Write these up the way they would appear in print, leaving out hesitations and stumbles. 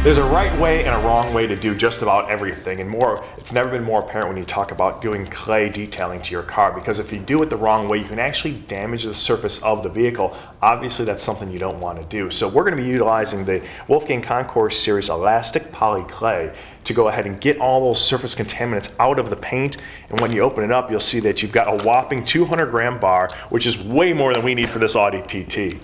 There's a right way and a wrong way to do just about everything, and it's never been more apparent when you talk about doing clay detailing to your car, because if you do it the wrong way, you can actually damage the surface of the vehicle. Obviously, that's something you don't want to do. So we're going to be utilizing the Wolfgang Car Care series elastic poly clay to go ahead and get all those surface contaminants out of the paint. And when you open it up, you'll see that you've got a whopping 200-gram bar, which is way more than we need for this Audi TT.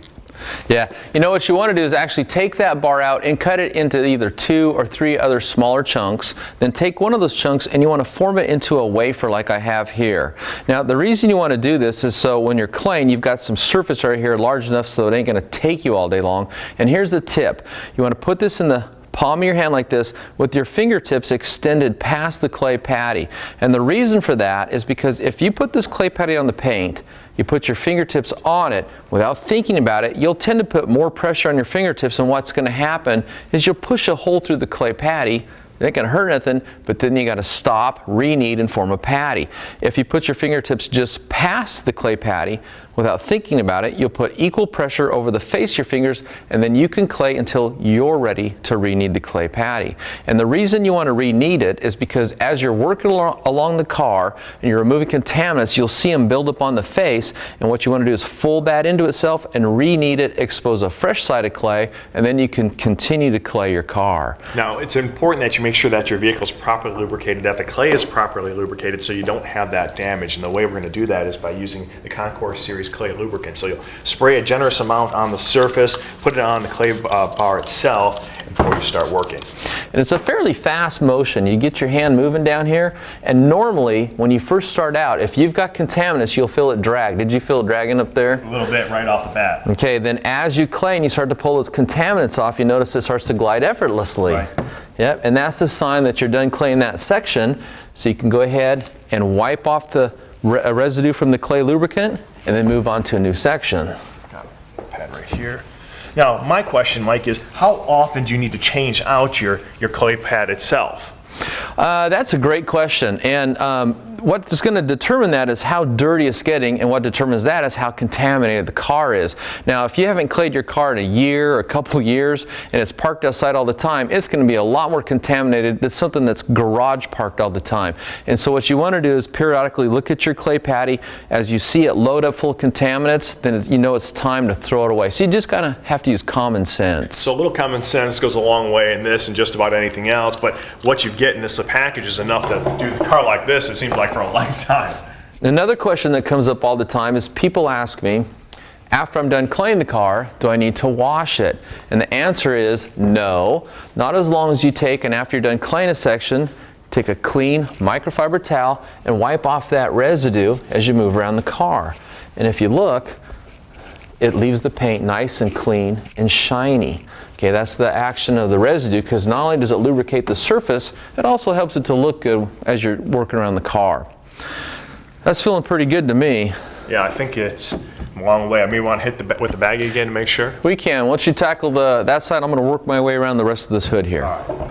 Yeah, you know what you want to do is actually take that bar out and cut it into either 2 or 3 other smaller chunks. Then take one of those chunks and you want to form it into a wafer like I have here. Now the reason you want to do this is so when you're claying, you've got some surface area here large enough so it ain't going to take you all day long. And here's the tip. You want to put this in the palm of your hand like this with your fingertips extended past the clay patty. And the reason for that is because if you put this clay patty on the paint, you put your fingertips on it without thinking about it, you'll tend to put more pressure on your fingertips, and what's going to happen is you'll push a hole through the clay patty. It ain't going to hurt nothing, but then you got to stop, re-knead, and form a patty. If you put your fingertips just past the clay patty without thinking about it, you'll put equal pressure over the face of your fingers, and then you can clay until you're ready to re-knead the clay patty. And the reason you want to re-knead it is because as you're working along the car and you're removing contaminants, you'll see them build up on the face, and what you want to do is fold that into itself and re-knead it, expose a fresh side of clay, and then you can continue to clay your car. Now, it's important that you make sure that your vehicle is properly lubricated, that the clay is properly lubricated so you don't have that damage. And the way we're going to do that is by using the Car Care series clay lubricant. So you'll spray a generous amount on the surface, put it on the clay bar itself before you start working. And it's a fairly fast motion. You get your hand moving down here, and normally when you first start out, if you've got contaminants, you'll feel it drag. Did you feel it dragging up there? A little bit right off the bat. Okay, then as you clay and you start to pull those contaminants off, you notice it starts to glide effortlessly. Right. Yep, and that's the sign that you're done claying that section. So you can go ahead and wipe off the residue from the clay lubricant and then move on to a new section. Got a pad right here. Now, my question, Mike, is how often do you need to change out your clay pad itself? That's a great question, and what's going to determine that is how dirty it's getting, and what determines that is how contaminated the car is. Now, if you haven't clayed your car in a year or a couple years and it's parked outside all the time, it's going to be a lot more contaminated than something that's garage parked all the time. And so what you want to do is periodically look at your clay patty. As you see it load up full of contaminants, then you know it's time to throw it away. So you just kind of have to use common sense. So a little common sense goes a long way in this and just about anything else, but what you get in this package is enough to do the car like this, it seems like, for a lifetime. Another question that comes up all the time is people ask me, after I'm done claying the car, do I need to wash it? And the answer is no, not as long as you take, and after you're done claying a section, take a clean microfiber towel and wipe off that residue as you move around the car. And if you look, it leaves the paint nice and clean and shiny. Okay, that's the action of the residue, because not only does it lubricate the surface, it also helps it to look good as you're working around the car. That's feeling pretty good to me. Yeah, I think it's a long way. I mean, you want to hit with the baggie again to make sure? We can. Once you tackle that side, I'm going to work my way around the rest of this hood here. All right.